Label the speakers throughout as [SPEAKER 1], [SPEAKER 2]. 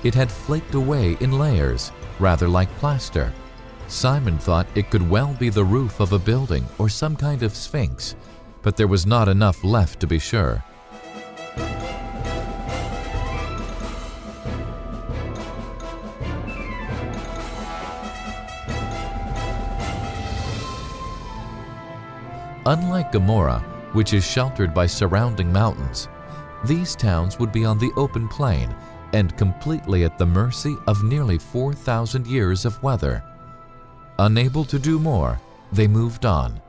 [SPEAKER 1] It had flaked away in layers, rather like plaster. Simon thought it could well be the roof of a building or some kind of sphinx, but there was not enough left to be sure. Unlike Gomorrah, which is sheltered by surrounding mountains, these towns would be on the open plain and completely at the mercy of nearly 4,000 years of weather. Unable to do more, they moved on.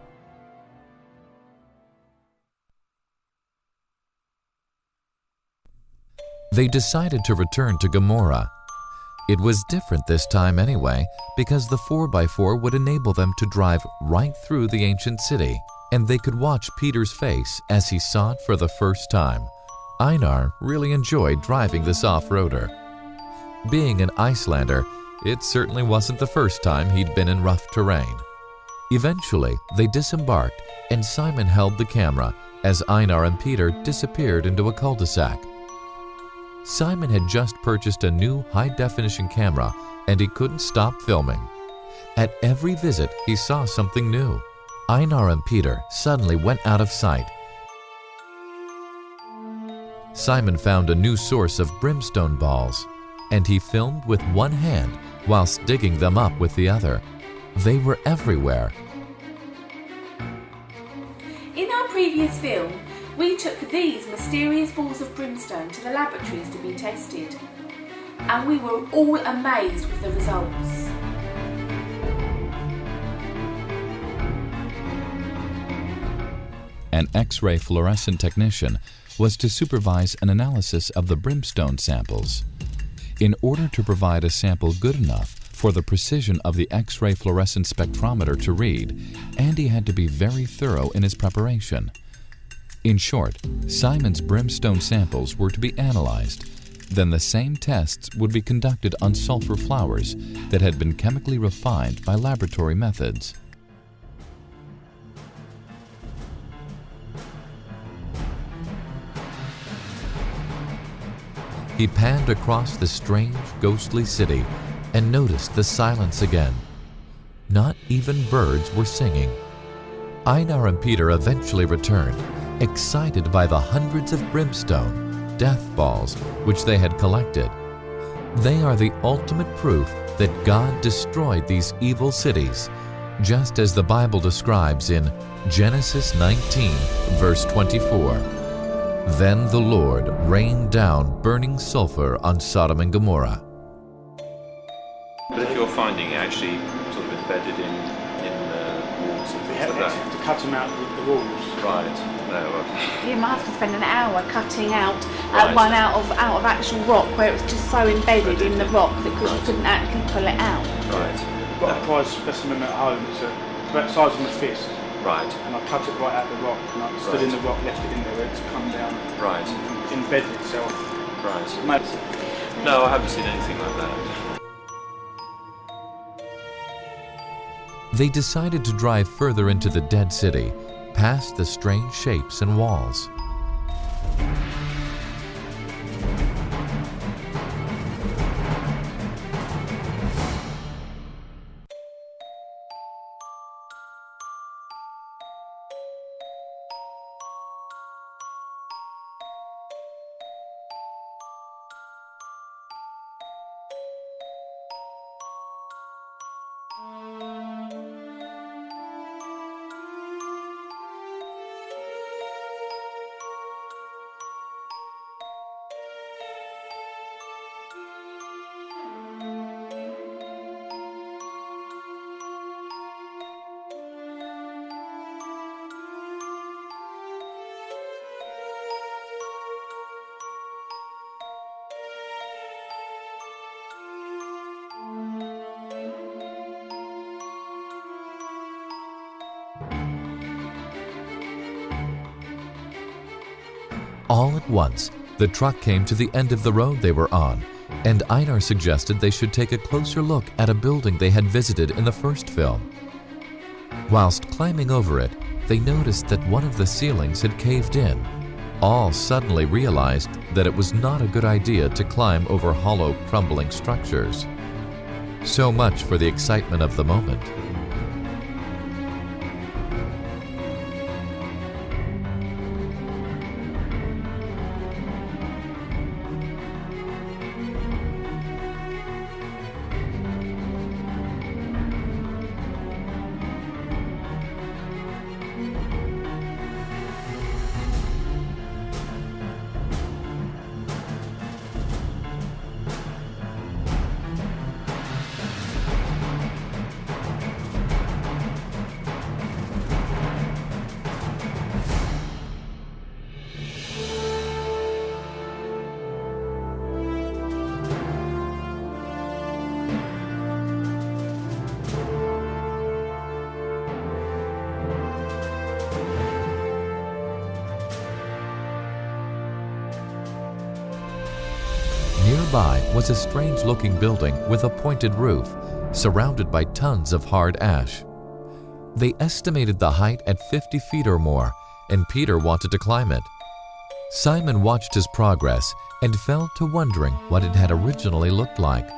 [SPEAKER 1] They decided to return to Gomorrah. It was different this time anyway, because the 4x4 would enable them to drive right through the ancient city, and they could watch Peter's face as he saw it for the first time. Einar really enjoyed driving this off-roader. Being an Icelander, it certainly wasn't the first time he'd been in rough terrain. Eventually, they disembarked, and Simon held the camera as Einar and Peter disappeared into a cul-de-sac. Simon had just purchased a new high-definition camera, and he couldn't stop filming. At every visit, he saw something new. Einar and Peter suddenly went out of sight. Simon found a new source of brimstone balls, and he filmed with one hand whilst digging them up with the other. They were everywhere.
[SPEAKER 2] In our previous film, we took these mysterious balls of brimstone to the laboratories to be tested, and we were all amazed with the results.
[SPEAKER 1] An X-ray fluorescent technician was to supervise an analysis of the brimstone samples. In order to provide a sample good enough for the precision of the X-ray fluorescent spectrometer to read, Andy had to be very thorough in his preparation. In short, Simon's brimstone samples were to be analyzed. Then the same tests would be conducted on sulfur flowers that had been chemically refined by laboratory methods. He panned across the strange, ghostly city and noticed the silence again. Not even birds were singing. Einar and Peter eventually returned, excited by the hundreds of brimstone, death balls, which they had collected. They are the ultimate proof that God destroyed these evil cities, just as the Bible describes in Genesis 19, verse 24. Then the Lord rained down burning sulfur on Sodom and Gomorrah.
[SPEAKER 3] But if you're finding it actually sort of embedded in walls and things like that,
[SPEAKER 4] to cut them out with the walls.
[SPEAKER 3] right? No.
[SPEAKER 2] You might have to spend an hour cutting out
[SPEAKER 3] Right.
[SPEAKER 2] one out of actual rock where it was just so embedded in the rock that you couldn't actually pull it out.
[SPEAKER 3] Right.
[SPEAKER 4] I've got a prize specimen at home. It's about the size of my fist.
[SPEAKER 3] Right.
[SPEAKER 4] And I cut it right out the rock, and I stood in the rock, left it in there, it's come down,
[SPEAKER 3] Right.
[SPEAKER 4] and embedded itself.
[SPEAKER 3] Right.
[SPEAKER 4] Amazing.
[SPEAKER 3] No, I haven't seen anything like that.
[SPEAKER 1] They decided to drive further into the dead city, past the strange shapes and walls. All at once, the truck came to the end of the road they were on, and Einar suggested they should take a closer look at a building they had visited in the first film. Whilst climbing over it, they noticed that one of the ceilings had caved in. All suddenly realized that it was not a good idea to climb over hollow, crumbling structures. So much for the excitement of the moment. Nearby was a strange-looking building with a pointed roof, surrounded by tons of hard ash. They estimated the height at 50 feet or more, and Peter wanted to climb it. Simon watched his progress and fell to wondering what it had originally looked like.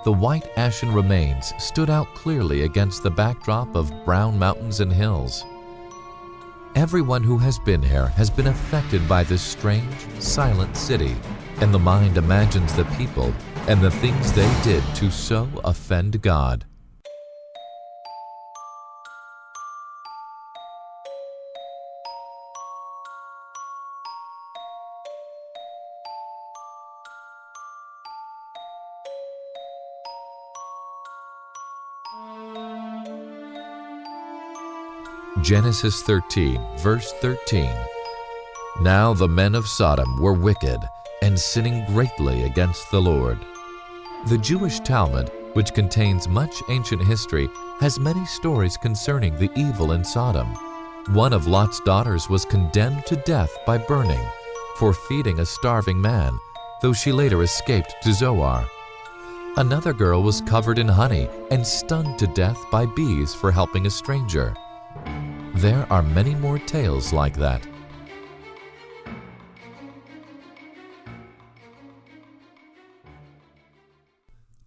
[SPEAKER 1] The white ashen remains stood out clearly against the backdrop of brown mountains and hills. Everyone who has been here has been affected by this strange, silent city, and the mind imagines the people and the things they did to so offend God. Genesis 13, verse 13. Now the men of Sodom were wicked and sinning greatly against the Lord. The Jewish Talmud, which contains much ancient history, has many stories concerning the evil in Sodom. One of Lot's daughters was condemned to death by burning for feeding a starving man, though she later escaped to Zoar. Another girl was covered in honey and stung to death by bees for helping a stranger. There are many more tales like that.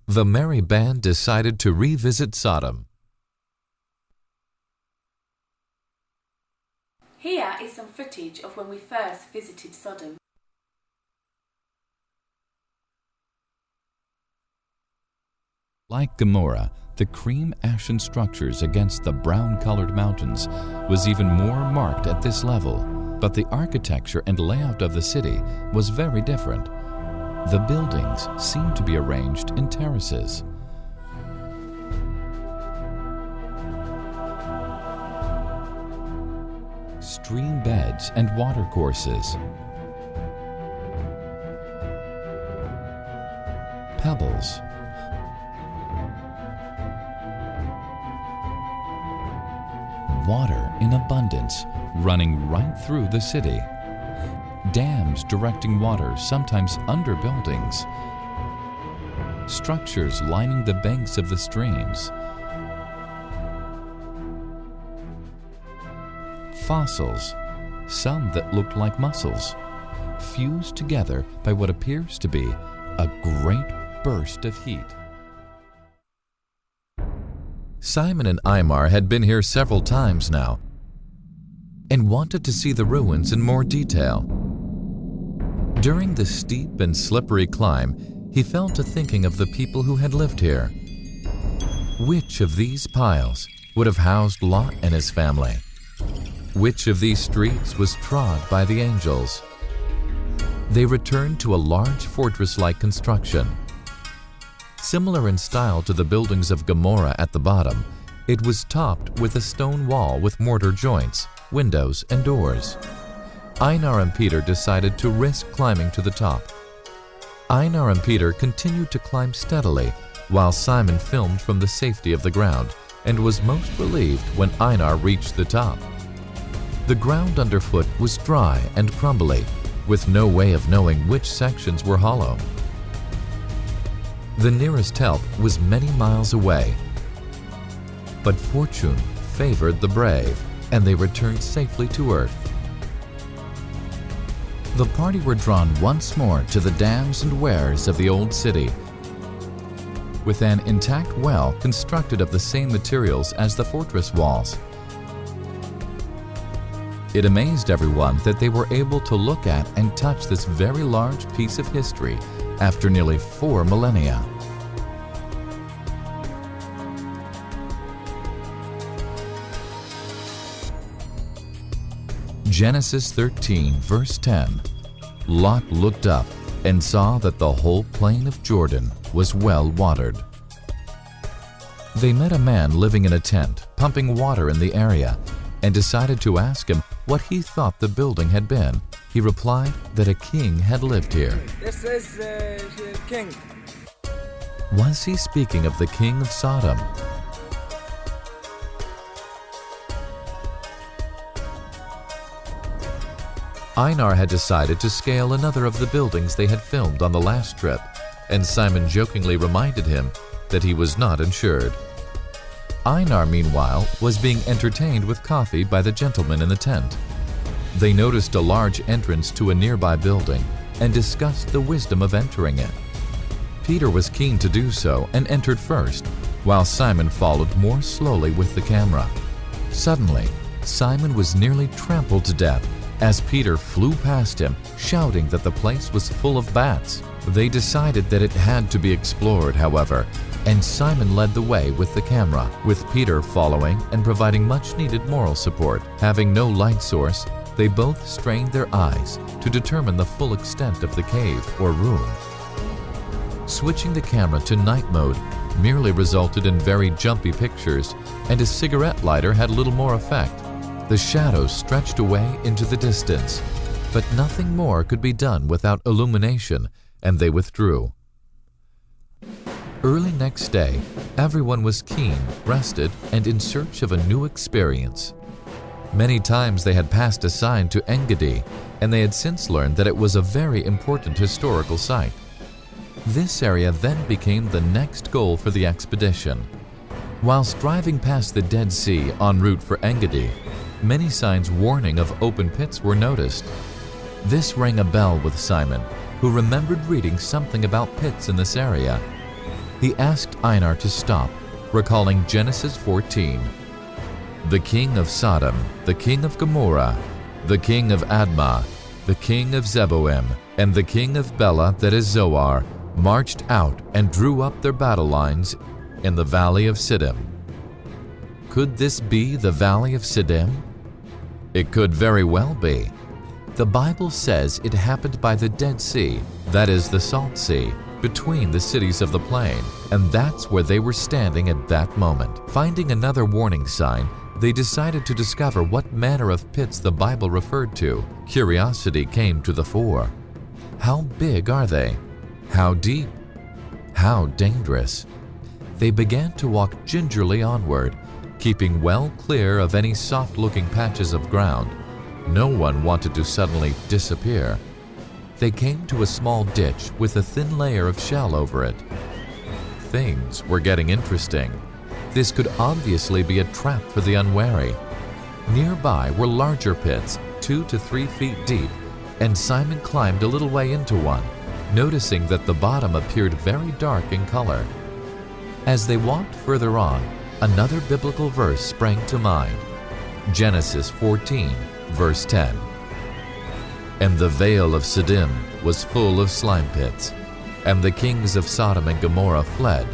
[SPEAKER 1] The merry band decided to revisit Sodom.
[SPEAKER 2] Here is some footage of when we first visited Sodom.
[SPEAKER 1] Like Gomorrah, the cream ashen structures against the brown-colored mountains was even more marked at this level, but the architecture and layout of the city was very different. The buildings seemed to be arranged in terraces. Stream beds and watercourses, pebbles, water in abundance running right through the city, dams directing water sometimes under buildings, structures lining the banks of the streams, fossils, some that looked like mussels, fused together by what appears to be a great burst of heat. Simon and Imar had been here several times now and wanted to see the ruins in more detail. During the steep and slippery climb, he fell to thinking of the people who had lived here. Which of these piles would have housed Lot and his family? Which of these streets was trod by the angels? They returned to a large fortress-like construction. Similar in style to the buildings of Gomorrah at the bottom, it was topped with a stone wall with mortar joints, windows, and doors. Einar and Peter decided to risk climbing to the top. Einar and Peter continued to climb steadily, while Simon filmed from the safety of the ground and was most relieved when Einar reached the top. The ground underfoot was dry and crumbly, with no way of knowing which sections were hollow. The nearest help was many miles away, but fortune favored the brave, and they returned safely to Earth. The party were drawn once more to the dams and weirs of the old city, with an intact well constructed of the same materials as the fortress walls. It amazed everyone that they were able to look at and touch this very large piece of history after nearly 4 millennia. Genesis 13, verse 10. Lot looked up and saw that the whole plain of Jordan was well watered. They met a man living in a tent, pumping water in the area, and decided to ask him what he thought the building had been. He replied that a king had lived here.
[SPEAKER 5] This is king.
[SPEAKER 1] Was he speaking of the king of Sodom? Einar had decided to scale another of the buildings they had filmed on the last trip, and Simon jokingly reminded him that he was not insured. Einar, meanwhile, was being entertained with coffee by the gentleman in the tent. They noticed a large entrance to a nearby building and discussed the wisdom of entering it. Peter was keen to do so and entered first, while Simon followed more slowly with the camera. Suddenly, Simon was nearly trampled to death as Peter flew past him, shouting that the place was full of bats. They decided that it had to be explored, however, and Simon led the way with the camera, with Peter following and providing much-needed moral support. Having no light source, they both strained their eyes to determine the full extent of the cave or room. Switching the camera to night mode merely resulted in very jumpy pictures, and a cigarette lighter had little more effect. The shadows stretched away into the distance, but nothing more could be done without illumination, and they withdrew. Early next day, everyone was keen, rested, and in search of a new experience. Many times they had passed a sign to Engedi, and they had since learned that it was a very important historical site. This area then became the next goal for the expedition. Whilst driving past the Dead Sea en route for Engedi, many signs warning of open pits were noticed. This rang a bell with Simon, who remembered reading something about pits in this area. He asked Einar to stop, recalling Genesis 14. The king of Sodom, the king of Gomorrah, the king of Admah, the king of Zeboim, and the king of Bela, that is Zoar, marched out and drew up their battle lines in the valley of Siddim. Could this be the valley of Siddim? It could very well be. The Bible says it happened by the Dead Sea, that is the Salt Sea, between the cities of the plain, and that's where they were standing at that moment. Finding another warning sign, they decided to discover what manner of pits the Bible referred to. Curiosity came to the fore. How big are they? How deep? How dangerous? They began to walk gingerly onward, keeping well clear of any soft-looking patches of ground. No one wanted to suddenly disappear. They came to a small ditch with a thin layer of shell over it. Things were getting interesting. This could obviously be a trap for the unwary. Nearby were larger pits, 2 to 3 feet deep, and Simon climbed a little way into one, noticing that the bottom appeared very dark in color. As they walked further on, another biblical verse sprang to mind. Genesis 14, verse 10. And the vale of Siddim was full of slime pits, and the kings of Sodom and Gomorrah fled,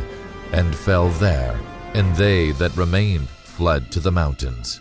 [SPEAKER 1] and fell there, and they that remained fled to the mountains.